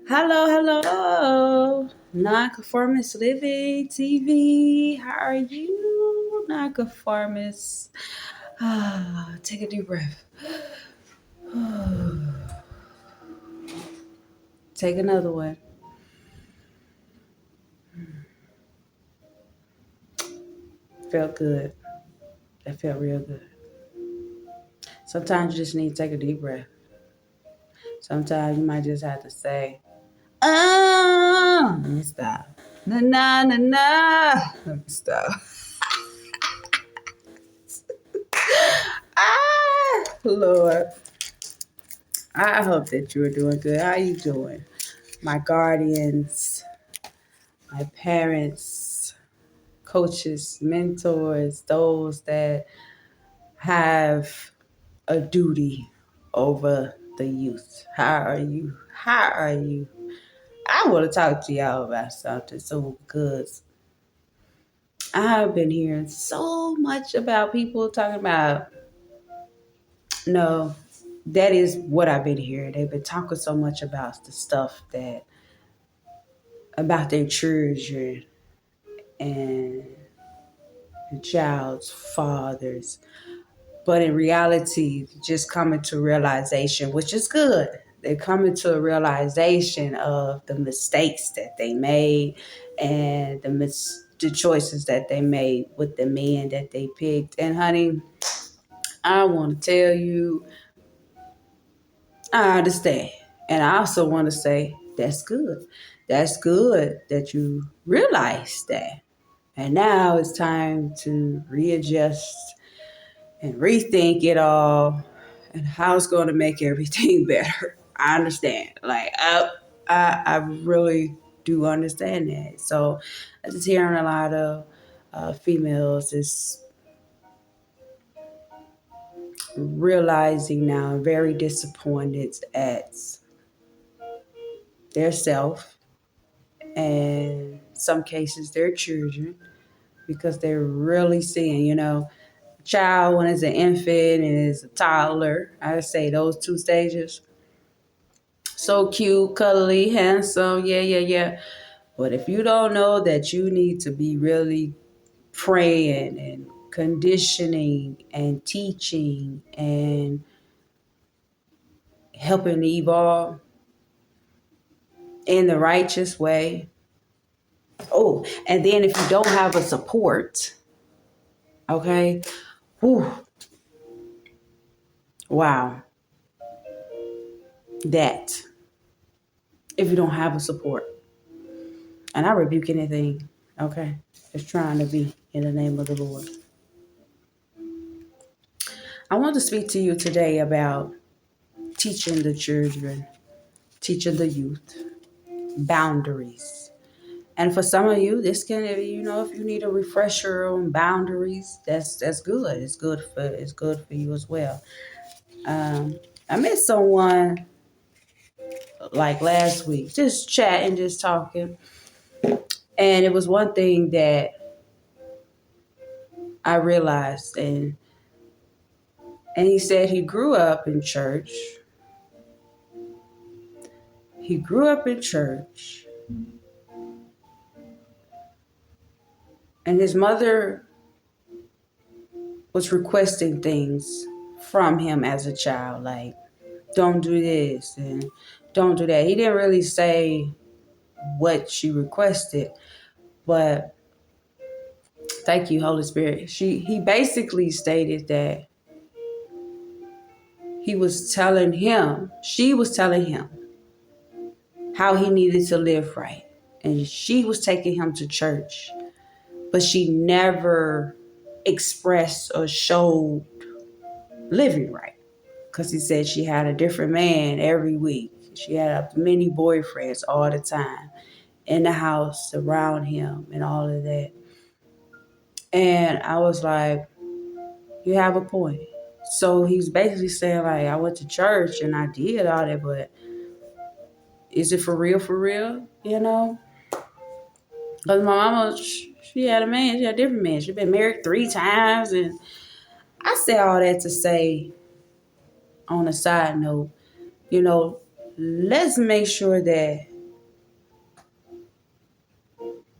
Hello. Non.Conformist LivingTV. How are you? Non.Conformist. Take a deep breath. Take another one. Felt good. That felt real good. Sometimes you just need to take a deep breath. Sometimes you might just have to say, let me stop. Let me stop. Lord. I hope that you are doing good. How you doing? My guardians, my parents, coaches, mentors, those that have a duty over the youth. How are you? How are you? I want to talk to y'all about something so because I've been hearing so much about people talking about, no, that is what I've been hearing. They've been talking so much about the stuff that, about their children and the child's fathers. But in reality, just coming to realization, which is good. They're coming to a realization of the mistakes that they made and the choices that they made with the men that they picked. And honey, I want to tell you, I understand. And I also want to say, that's good. That's good that you realize that. And now it's time to readjust and rethink it all and how it's going to make everything better. I understand. I really do understand that. So I just hearing a lot of females is realizing now, very disappointed at their self and some cases their children because they're really seeing, child when it's an infant and it's a toddler. I say those two stages. So cute, cuddly, handsome, yeah. But if you don't know that you need to be really praying and conditioning and teaching and helping evolve in the righteous way. Oh, and then if you don't have a support, okay, whew, wow, that if you don't have a support. And I rebuke anything, okay, that's trying to be in the name of the Lord. I want to speak to you today about teaching the children, teaching the youth, boundaries. And for some of you, this can, if you need a refresher on boundaries, that's good. It's good for you as well. I met someone like last week, just chatting, just talking, and it was one thing that I realized, and he said he grew up in church. He grew up in church, and his mother was requesting things from him as a child, like, don't do this and don't do that. He didn't really say what she requested, but thank you, Holy Spirit. He basically stated that she was telling him how he needed to live right. And she was taking him to church, but she never expressed or showed living right. Because he said she had a different man every week. She had many boyfriends all the time in the house around him and all of that. And I was like, you have a point. So he's basically saying, like, I went to church and I did all that, but is it for real, for real? Because my mama, she had a man, she had a different man. She'd been married 3 times. And I say all that to say, on a side note, let's make sure that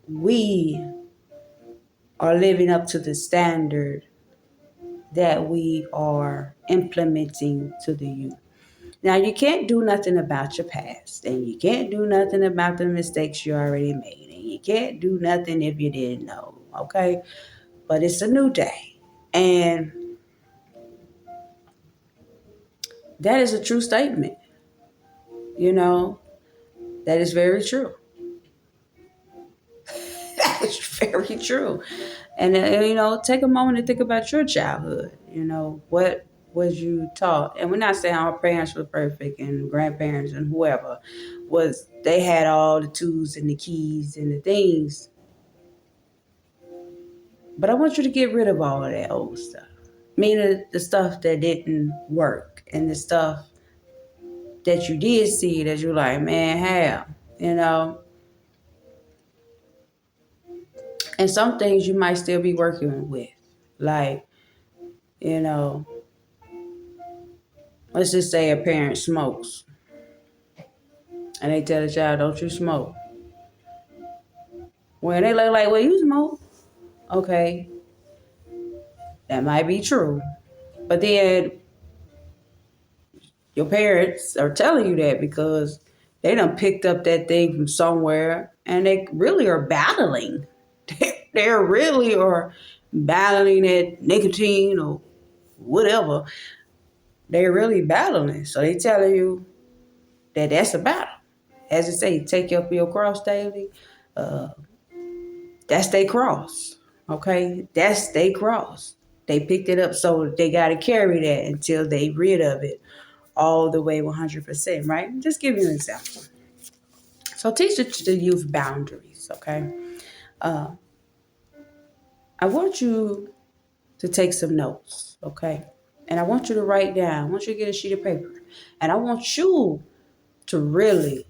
we are living up to the standard that we are implementing to the youth. Now, you can't do nothing about your past, and you can't do nothing about the mistakes you already made, and you can't do nothing if you didn't know, okay? But it's a new day, and that is a true statement. You know, that is very true. That is very true. And, take a moment to think about your childhood. What was you taught? And we're not saying our parents were perfect and grandparents and whoever they had all the tools and the keys and the things. But I want you to get rid of all of that old stuff. Meaning the stuff that didn't work and the stuff that you did see that you're like, man, how? You know? And some things you might still be working with. Like, you know, let's just say a parent smokes and they tell the child, don't you smoke. Well, they look like, well, you smoke. Okay, that might be true. But then your parents are telling you that because they done picked up that thing from somewhere and they really are battling. They really are battling that nicotine or whatever. They're really battling. So they telling you that that's a battle. As I say, take up your cross daily. That's their cross. Okay? That's their cross. They picked it up, so they got to carry that until they rid of it all the way 100%, right? Just give you an example. So teach the youth boundaries, okay? I want you to take some notes, okay? And I want you to write down. I want you to get a sheet of paper. And I want you to really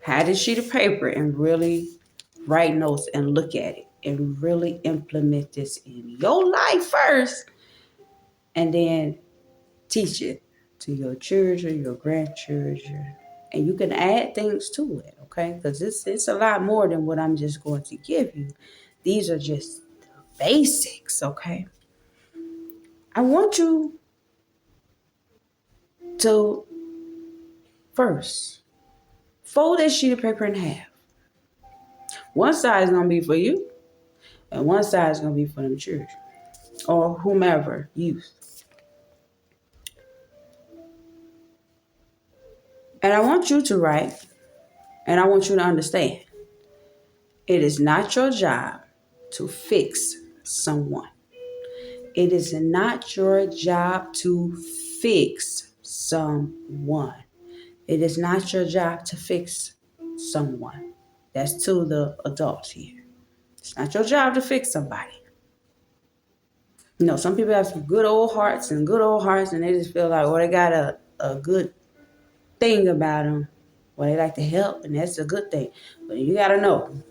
have this sheet of paper and really write notes and look at it and really implement this in your life first and then teach it to your children, your grandchildren, and you can add things to it, okay? Because it's a lot more than what I'm just going to give you. These are just the basics, okay? I want you to first fold that sheet of paper in half. One side is going to be for you, and one side is going to be for them children or whomever, youth. And I want you to write, and I want you to understand, it is not your job to fix someone. It is not your job to fix someone. It is not your job to fix someone. That's to the adults here. It's not your job to fix somebody. Some people have some good old hearts and they just feel like, well, they got a good thing about them. Well, they like to help, and that's a good thing. But you got to know,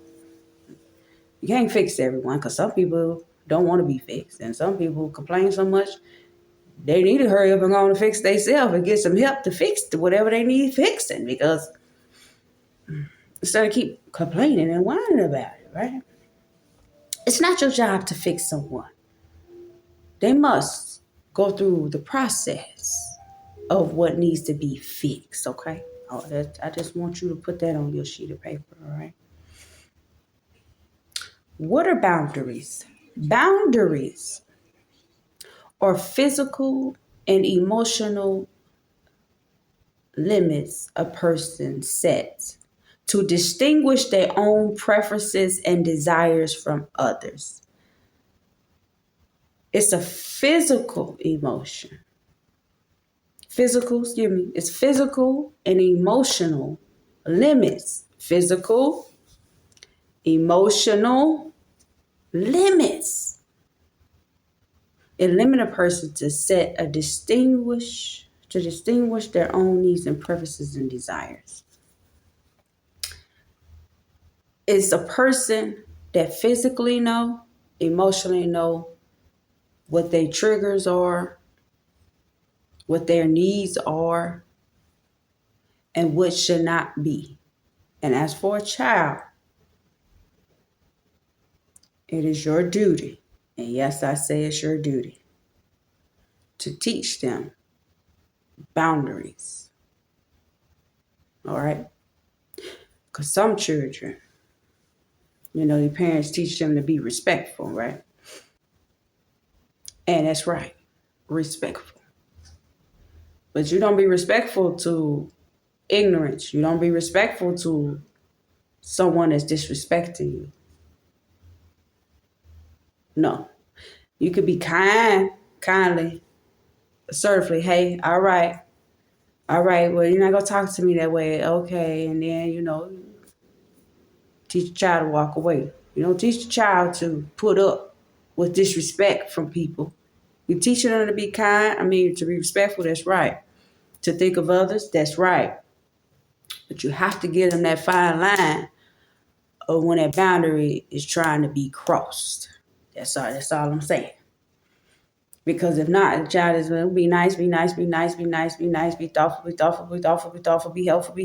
you can't fix everyone because some people don't want to be fixed. And some people complain so much, they need to hurry up and go on and fix themselves and get some help to fix whatever they need fixing, because instead of keep complaining and whining about it, right? It's not your job to fix someone. They must go through the process of what needs to be fixed, okay? I just want you to put that on your sheet of paper, all right? What are boundaries? Boundaries are physical and emotional limits a person sets to distinguish their own preferences and desires from others. It's a physical emotion. It's physical and emotional limits. Physical, emotional limits. It limits a person to distinguish their own needs and preferences and desires. It's a person that physically know, emotionally know what their triggers are, what their needs are, and what should not be. And as for a child, It is your duty, and yes, I say it's your duty, to teach them boundaries. All right? Because some children, your parents teach them to be respectful, right? And that's right, respectful. But you don't be respectful to ignorance. You don't be respectful to someone that's disrespecting you. No. You could be kindly, assertively, hey, all right, well, you're not going to talk to me that way. Okay. And then, teach a child to walk away. You don't teach the child to put up with disrespect from people. You teaching them to be to be respectful, that's right. To think of others, that's right. But you have to give them that fine line of when that boundary is trying to be crossed. That's all I'm saying. Because if not, the child is going to be nice, be thoughtful, be helpful.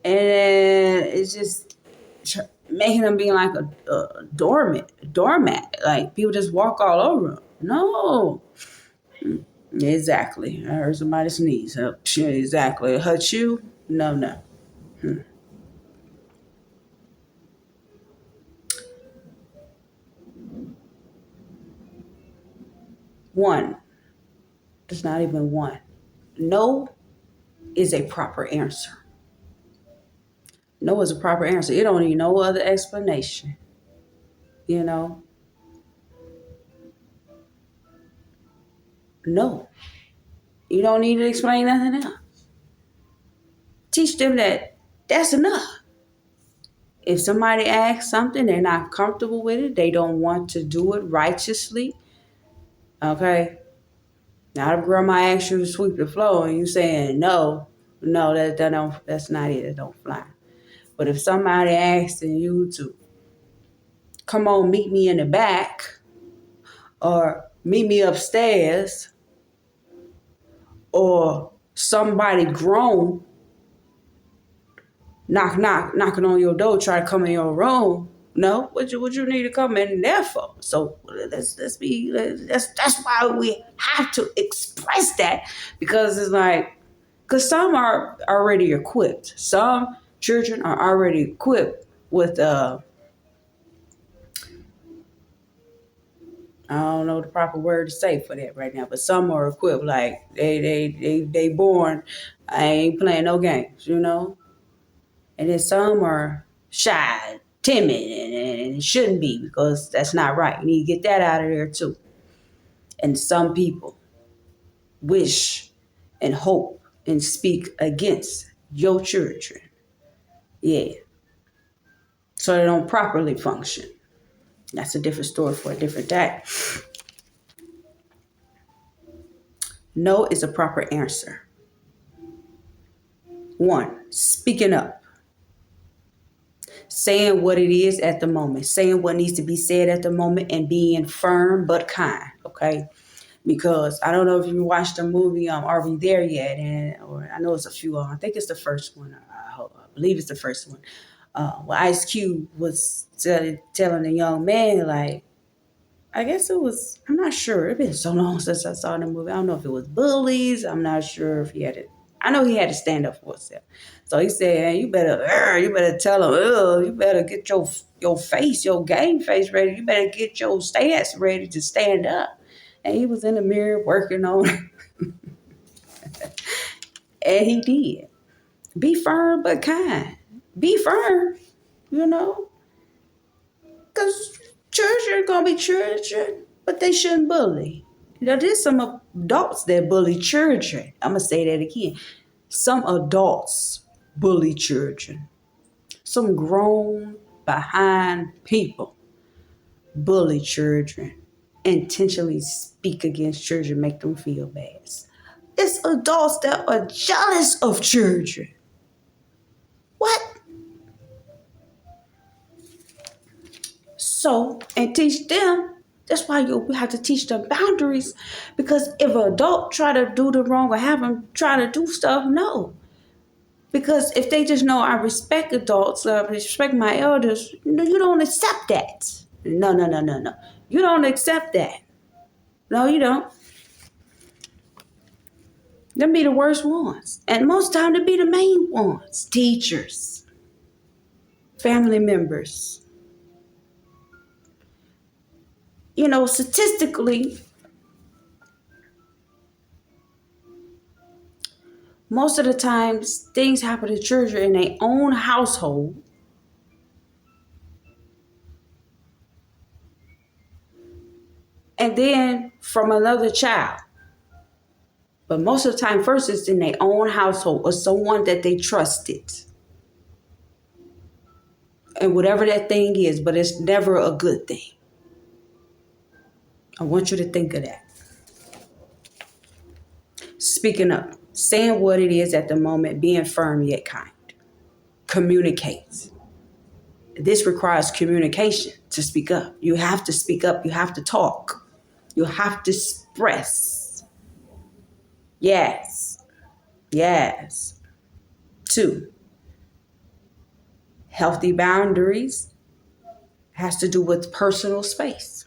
And then it's just making them be like a doormat. Like people just walk all over them. No. Exactly. I heard somebody sneeze. Exactly. Hurt you? No. One. There's not even one. No is a proper answer. No is a proper answer. It don't need no other explanation. No. You don't need to explain nothing else. Teach them that's enough. If somebody asks something, they're not comfortable with it, they don't want to do it righteously, okay? Now, if grandma asks you to sweep the floor and you saying no, that's not it. It don't fly. But if somebody asking you to come on, meet me in the back, or meet me upstairs, or somebody grown knocking on your door, try to come in your room. No, what you need to come in there for? So that's why we have to express that, because it's like, because some are already equipped. Some children are already equipped with I don't know the proper word to say for that right now, but some are equipped like they born. I ain't playing no games. And then some are shy, timid, and it shouldn't be, because that's not right. You need to get that out of there too. And some people wish and hope and speak against your children. Yeah. So they don't properly function. That's a different story for a different day. No is a proper answer. One, speaking up. Saying what it is at the moment. Saying what needs to be said at the moment, and being firm but kind. Okay? Because I don't know if you watched the movie Are We There Yet? Or I know it's a few of them. I think it's the first one. I believe it's the first one. Where Ice Cube was telling the young man, like, I guess it was, I'm not sure. It's been so long since I saw the movie. I don't know if it was bullies. I'm not sure if he had it. I know he had to stand up for himself. So he said, hey, you better tell him, you better get your game face ready. You better get your stance ready to stand up. And he was in the mirror working on it. And he did. Be firm but kind. Be firm, because children are going to be children, but they shouldn't bully. There's some adults that bully children. I'm going to say that again. Some adults bully children. Some grown behind people bully children. Intentionally speak against children, make them feel bad. It's adults that are jealous of children. What? So, and teach them. That's why you have to teach them boundaries. Because if an adult try to do the wrong or have them try to do stuff, no. Because if they just know I respect adults, I respect my elders, no, you don't accept that. No, no, no, no, no. You don't accept that. No, you don't. Them be the worst ones. And most time they be the main ones. Teachers, family members. You know, statistically, most of the times things happen to children in their own household. And then from another child. But most of the time, first it's in their own household or someone that they trusted. And whatever that thing is, but it's never a good thing. I want you to think of that. Speaking up, saying what it is at the moment, being firm yet kind. Communicate. This requires communication to speak up. You have to speak up. You have to talk. You have to express. Yes. Yes. 2, healthy boundaries has to do with personal space.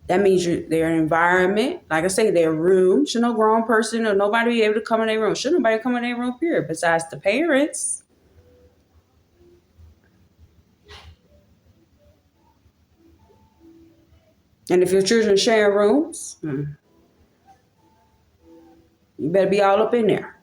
That means their environment, like I say, their room. Should no grown person or nobody be able to come in their room. Should nobody come in their room, period, besides the parents. And if your children share rooms, you better be all up in there.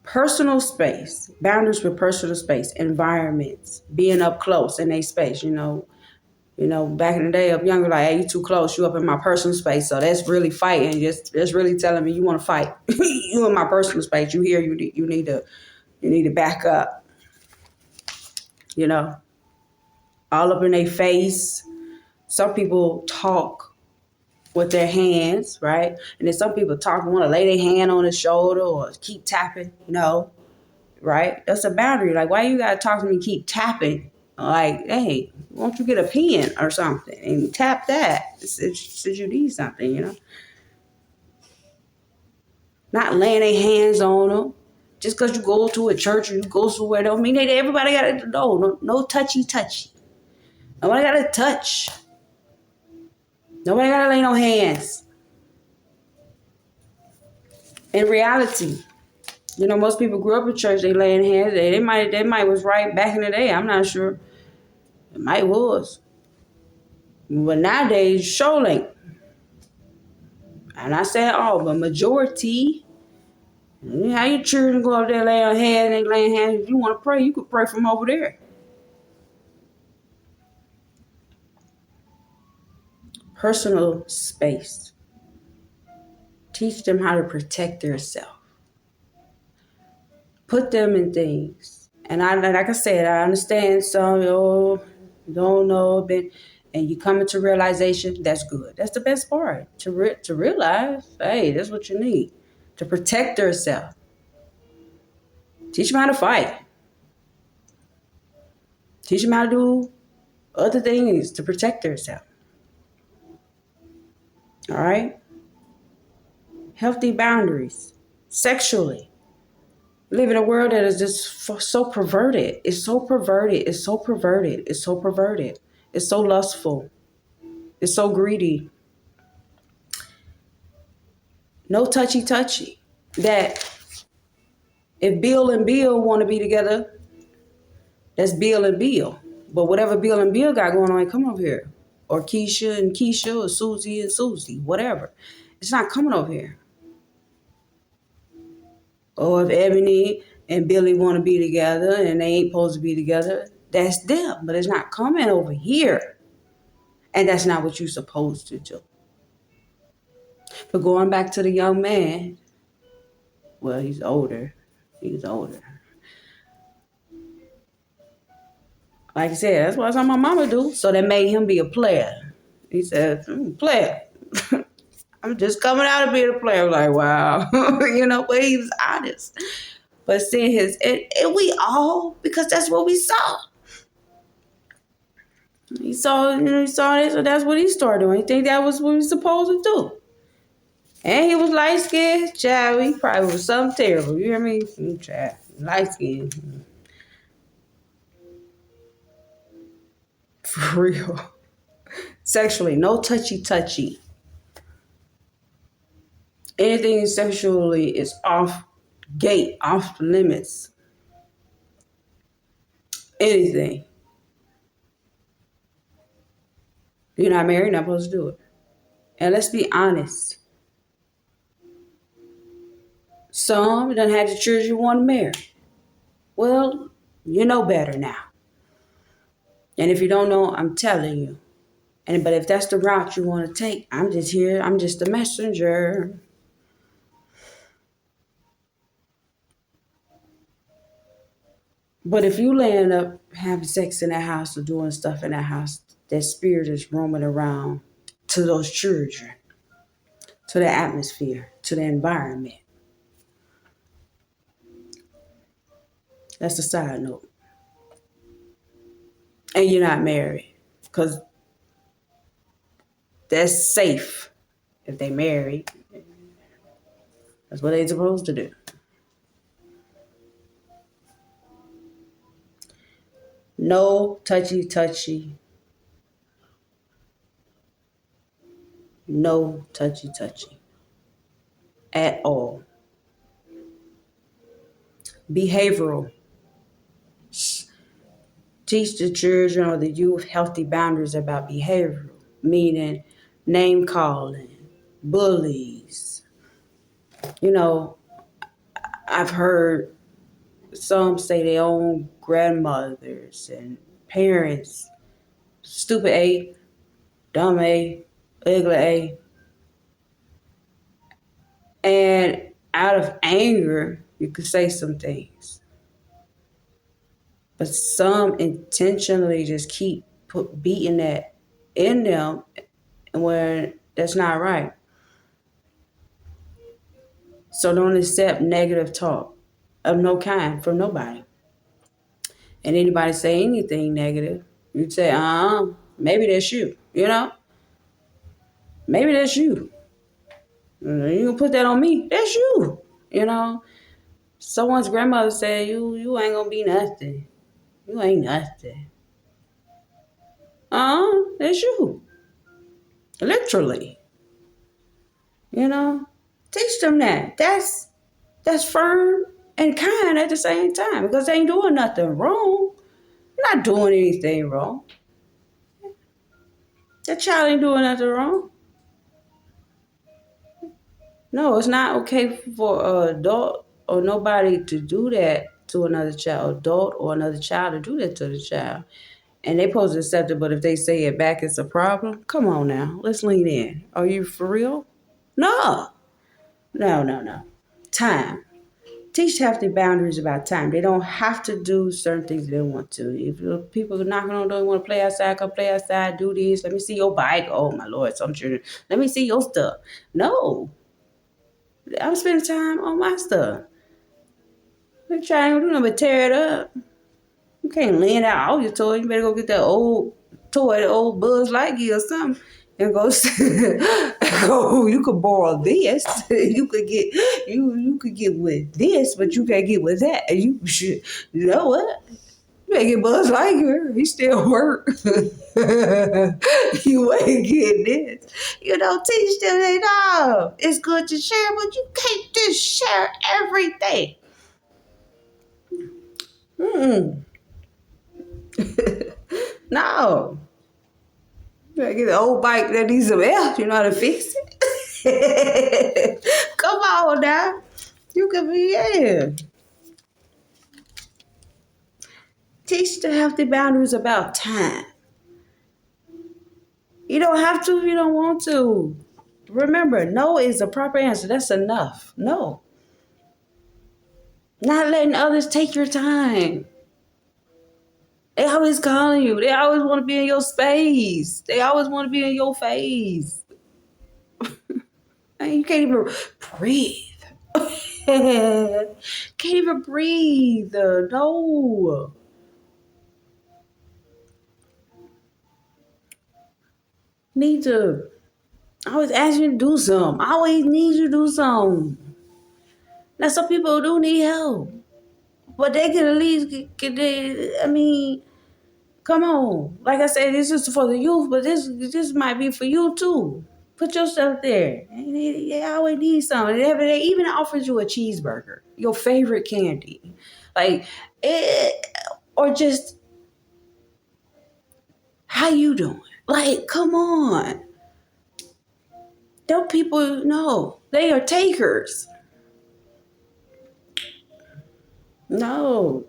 Personal space, boundaries with personal space, environments, being up close in their space, back in the day up younger, like, hey, you too close, you up in my personal space. So that's really fighting. That's really telling me you want to fight. You in my personal space. You here, you need to back up. All up in their face. Some people talk with their hands, right? And then some people talk and want to lay their hand on the shoulder or keep tapping, right? That's a boundary. Like, why you got to talk to me, keep tapping? Like, hey, won't you get a pen or something and tap that since you need something, Not laying their hands on them. Just because you go to a church or you go somewhere don't mean that everybody got to know. No touchy. Nobody got to touch. Nobody got to lay no hands. In reality, most people grew up in church, they laying hands. They might was right back in the day. I'm not sure. It might was. But nowadays, sure ain't. And I said all, but majority, how your children go up there laying hands and laying hands. If you want to pray, you could pray from over there. Personal space. Teach them how to protect themselves. Put them in things. And like I said, I understand some, don't know a bit, and you come into realization, that's good. That's the best part, to realize, hey, that's what you need, to protect yourself. Teach them how to fight. Teach them how to do other things to protect themselves. All right? Healthy boundaries. Sexually. We live in a world that is just so perverted. It's so perverted. It's so perverted. It's so perverted. It's so lustful. It's so greedy. No touchy. That if Bill and Bill want to be together, that's Bill and Bill. But whatever Bill and Bill got going on, come over here. Or Keisha and Keisha or Susie and Susie, whatever. It's not coming over here. Or if Ebony and Billy want to be together and they ain't supposed to be together, that's them. But it's not coming over here. And that's not what you're supposed to do. But going back to the young man, well, he's older. Like I said, that's what I saw my mama do. So that made him be a player. He said, player. I'm just coming out of being a player. I'm like, wow. But he was honest. But seeing and we all, because that's what we saw. He saw this, so that's what he started doing. He think that was what he was supposed to do. And he was light skinned, child. He probably was something terrible. You hear me? Child, light skinned. For real. Sexually, no touchy. Anything sexually is off gate, off limits. Anything. You're not married, you're not supposed to do it. And let's be honest. Some done had the children you want to marry. Well, you know better now. And if you don't know, I'm telling you. But if that's the route you want to take, I'm just here. I'm just a messenger. But if you land up having sex in that house or doing stuff in that house, that spirit is roaming around to those children, to the atmosphere, to the environment. That's a side note. And you're not married. Because that's safe. If they married, that's what they're supposed to do. No touchy. No touchy. At all. Behavioral. Teach the children or the youth healthy boundaries about behavioral, meaning name calling, bullies. You know, I've heard some say their own grandmothers and parents, stupid A, dumb A, ugly A. And out of anger, you could say some things. But some intentionally just keep beating that in them where that's not right. So don't accept negative talk of no kind from nobody. And anybody say anything negative, you'd say, maybe that's you, you know? Maybe that's you. You gonna put that on me? That's you, you know? Someone's grandmother said, you ain't gonna be nothing. You ain't nothing. That's you. Literally. You know? Teach them that. That's firm and kind at the same time because they ain't doing nothing wrong. You're not doing anything wrong. That child ain't doing nothing wrong. No, it's not okay for an adult or nobody to do that to another child, adult or another child to do that to the child. And they supposed to accept it, but if they say it back, it's a problem. Come on now, let's lean in. Are you for real? No. Time. Teach healthy boundaries about time. They don't have to do certain things they want to. If people are knocking on the door, you want to play outside, come play outside, do this. Let me see your bike. Oh, my Lord, some children. Let me see your stuff. No. I'm spending time on my stuff. I'm trying to do nothing but tear it up. You can't lend out all your toys. You better go get that old toy, the old Buzz Lightyear or something. And go, oh, you could borrow this. You could get with this, but you can't get with that. And you should, you know what? You ain't get Buzz Lightyear. He still work. You ain't getting this. You know, teach them they know it's good to share, but you can't just share everything. No. You gotta get an old bike that needs some help. You know how to fix it? Come on now. You can be here. Teach the healthy boundaries about time. You don't have to if you don't want to. Remember, no is the proper answer. That's enough. No. Not letting others take your time. They always calling you. They always want to be in your space. They always want to be in your face. And you can't even breathe. Can't even breathe. No. Need to I always ask you to do something. I always need you to do something. Now, some people do need help. But they can at least come on. Like I said, this is for the youth, but this might be for you too. Put yourself there. They always need something. They even offers you a cheeseburger, your favorite candy. Like, or just, how you doing? Like, come on. Them people, no, they are takers. No,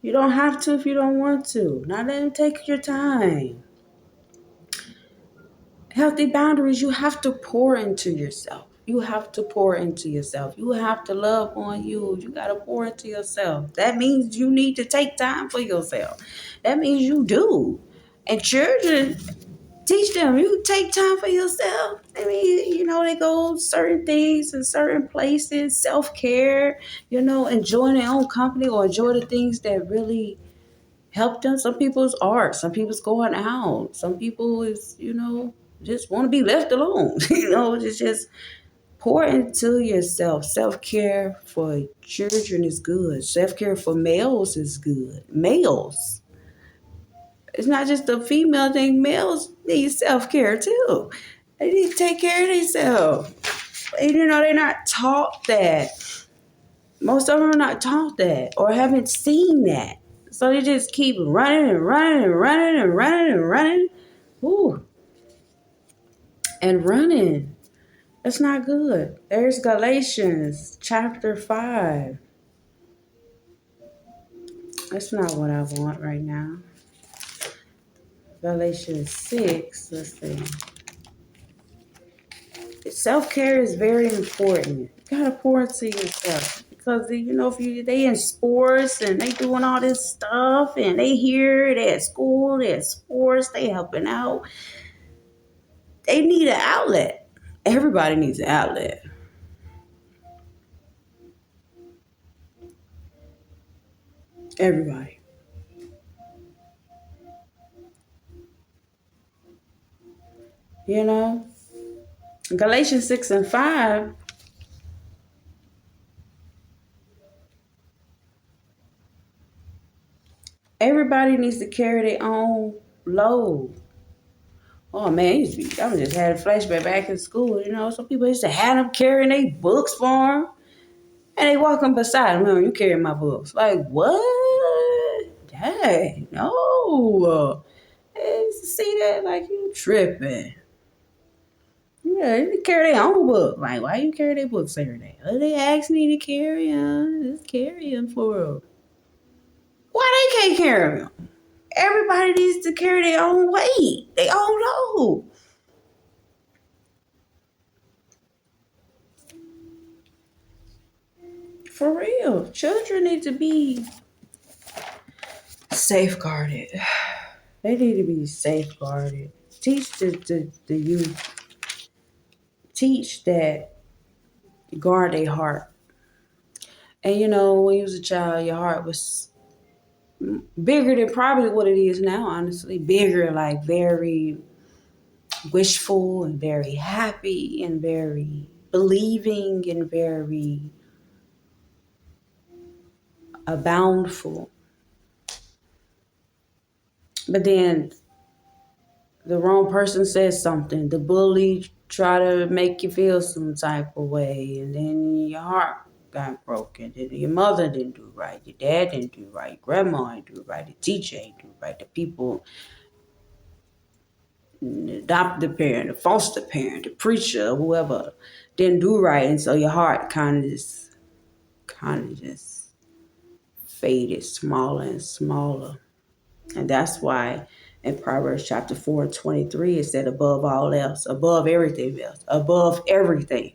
you don't have to if you don't want to. Now let them take your time. Healthy boundaries, you have to pour into yourself. You have to pour into yourself. You have to love on you. You got to pour into yourself. That means you need to take time for yourself. That means you do. And children, teach them, you take time for yourself. I mean, they go certain things in certain places, self-care, enjoying their own company or enjoy the things that really help them. Some people's art, some people's going out, some people is, just want to be left alone. It's just pour into yourself. Self-care for children is good. Self-care for males is good. Males. It's not just a female thing. Males need self-care too. They need to take care of themselves. And, they're not taught that. Most of them are not taught that or haven't seen that. So they just keep running and running and running and running and running. Ooh. And running. That's not good. There's Galatians chapter 5. That's not what I want right now. Galatians 6. Let's see. Self-care is very important. You gotta pour into yourself. Because, if they in sports and they doing all this stuff and they here, they at school, they at sports, they helping out. They need an outlet. Everybody needs an outlet. Everybody. Galatians 6 and 5. Everybody needs to carry their own load. Oh man, I just had a flashback back in school. Some people used to have them carrying their books for them. And they walking beside them. You carry my books. Like, what? Dang, no. I used to see that like you tripping. Yeah, they carry their own book. Like, why you carry their books every day? Oh, they asked me to carry them. Just carry them for them. Why they can't carry them? Everybody needs to carry their own weight, their own load. For real. Children need to be safeguarded. They need to be safeguarded. Teach the youth. Teach that guard their heart. And when you was a child, your heart was bigger than probably what it is now, honestly. Bigger, like very wishful and very happy and very believing and very aboundful. But then the wrong person says something. The bully try to make you feel some type of way, and then your heart got broken. And your mother didn't do right. Your dad didn't do right. Your grandma didn't do right. The teacher ain't do right. The people, the adopted parent, the foster parent, the preacher, whoever didn't do right, and so your heart kind of just faded smaller and smaller. And that's why in Proverbs chapter 4:23, it said, above all else, above everything else, above everything,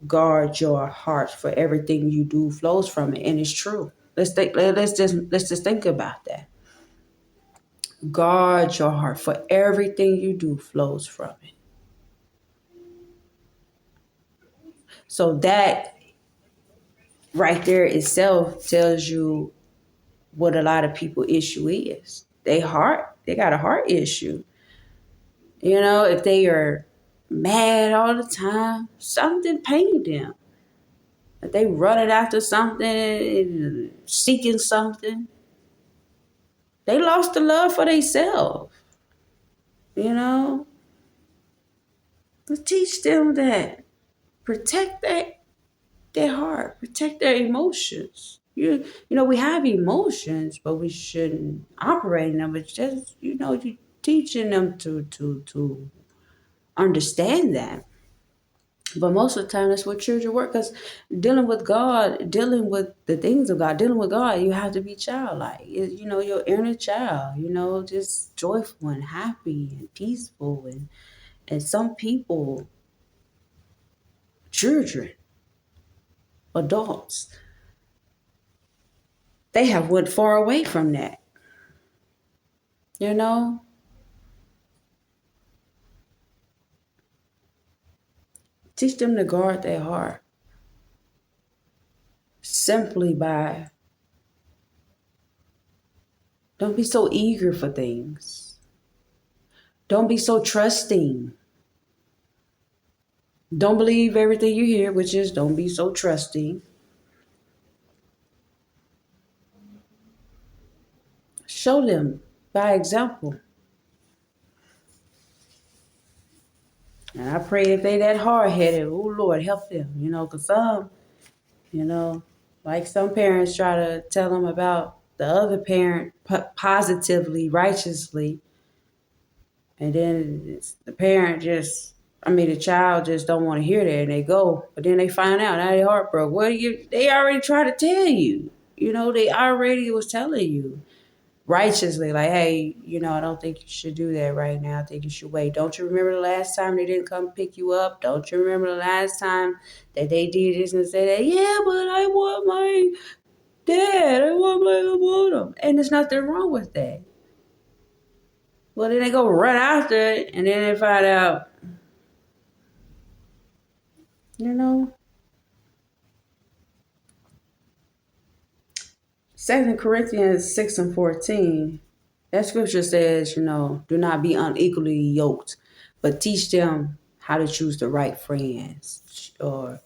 guard your heart, for everything you do flows from it. And it's true. Let's just think about that. Guard your heart, for everything you do flows from it. So that right there itself tells you what a lot of people issue is. They got a heart issue. If they are mad all the time, something pained them. If they running after something, seeking something, they lost the love for themselves. You know, but teach them that protect their heart, protect their emotions. We have emotions, but we shouldn't operate in them. It's just you teaching them to understand that. But most of the time, that's what children work. Because dealing with God, dealing with the things of God, dealing with God, you have to be childlike. Your inner child. Just joyful and happy and peaceful. And some people, children, adults, they have went far away from that. You know, teach them to guard their heart simply by don't be so eager for things. Don't be so trusting. Don't believe everything you hear, which is don't be so trusting. Show them by example. And I pray if they that hard-headed, oh Lord, help them, because some, you know, like some parents try to tell them about the other parent positively, righteously, and then the child just don't want to hear that and they go, but then they find out, now they heartbroken. They already tried to tell you, they already was telling you righteously, like, hey, I don't think you should do that right now. I think you should wait. Don't you remember the last time they didn't come pick you up? Don't you remember the last time that they did this and say that? Yeah, but I want my dad. I want him. And there's nothing wrong with that. Well, then they go run after it, and then they find out, you know. 2 Corinthians 6:14, that scripture says, do not be unequally yoked, but teach them how to choose the right friends or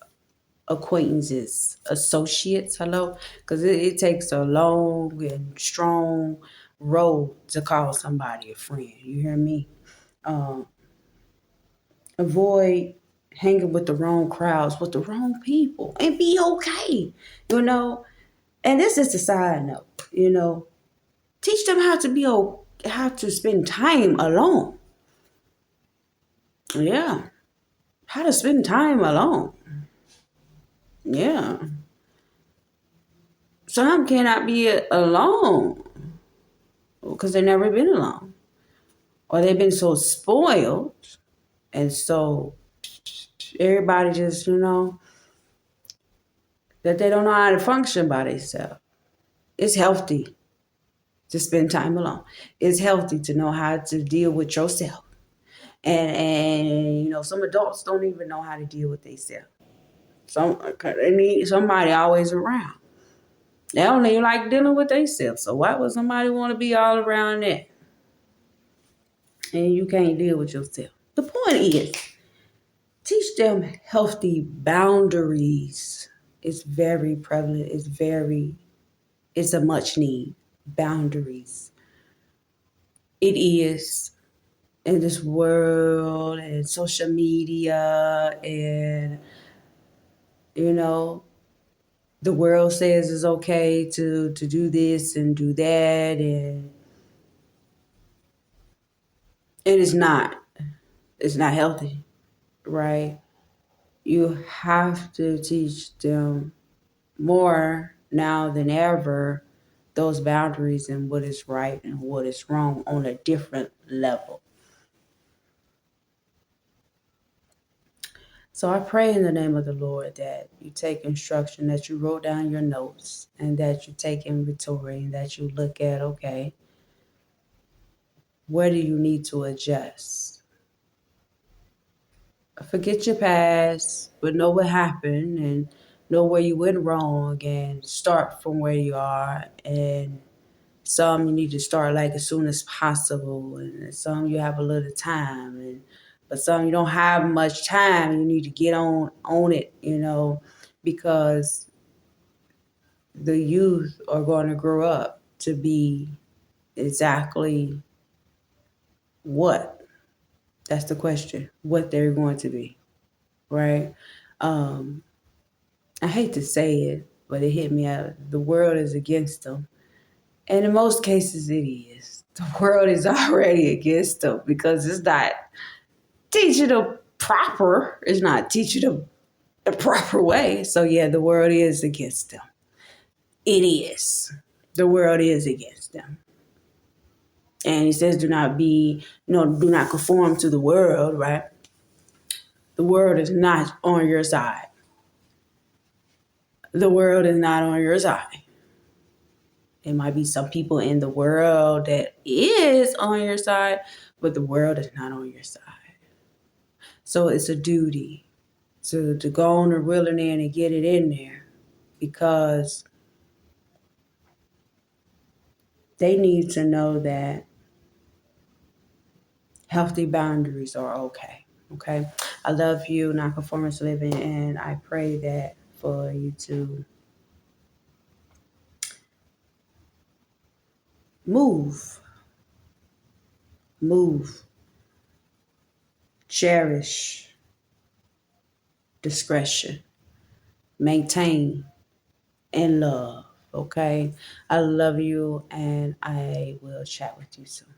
acquaintances, associates, hello? Because it takes a long and strong road to call somebody a friend. You hear me? Avoid hanging with the wrong crowds, with the wrong people, and be okay, And this is a side note, Teach them how to spend time alone. Yeah. How to spend time alone. Yeah. Some cannot be alone because they've never been alone. Or they've been so spoiled and so everybody just, that they don't know how to function by themselves. It's healthy to spend time alone. It's healthy to know how to deal with yourself. And some adults don't even know how to deal with themselves. They need somebody always around. They don't even like dealing with themselves. So why would somebody want to be all around that? And you can't deal with yourself. The point is, teach them healthy boundaries. It's very prevalent. It's a much need. Boundaries. It is in this world and social media and, the world says it's okay to do this and do that and it's not. It's not healthy, right? You have to teach them more now than ever those boundaries and what is right and what is wrong on a different level. So I pray in the name of the Lord that you take instruction, that you wrote down your notes, and that you take inventory and that you look at, okay, where do you need to adjust? Forget your past, but know what happened and know where you went wrong and start from where you are and Some you need to start like as soon as possible, and some you have a little time, but some you don't have much time. You need to get on it, because the youth are going to grow up to be exactly what? That's the question. What they're going to be, right? Um, I hate to say it, but it hit me out. The world is against them. And in most cases, it is. The world is already against them because it's not teaching them proper. It's not teaching them the proper way. So, yeah, the world is against them. It is. The world is against them. And he says, do not do not conform to the world, right? The world is not on your side. The world is not on your side. There might be some people in the world that is on your side, but the world is not on your side. So it's a duty to go on the reeling in and get it in there, because they need to know that healthy boundaries are okay. Okay. I love you, Non.Conformist Living, and I pray that for you to move, cherish discretion, maintain, and love. Okay. I love you, and I will chat with you soon.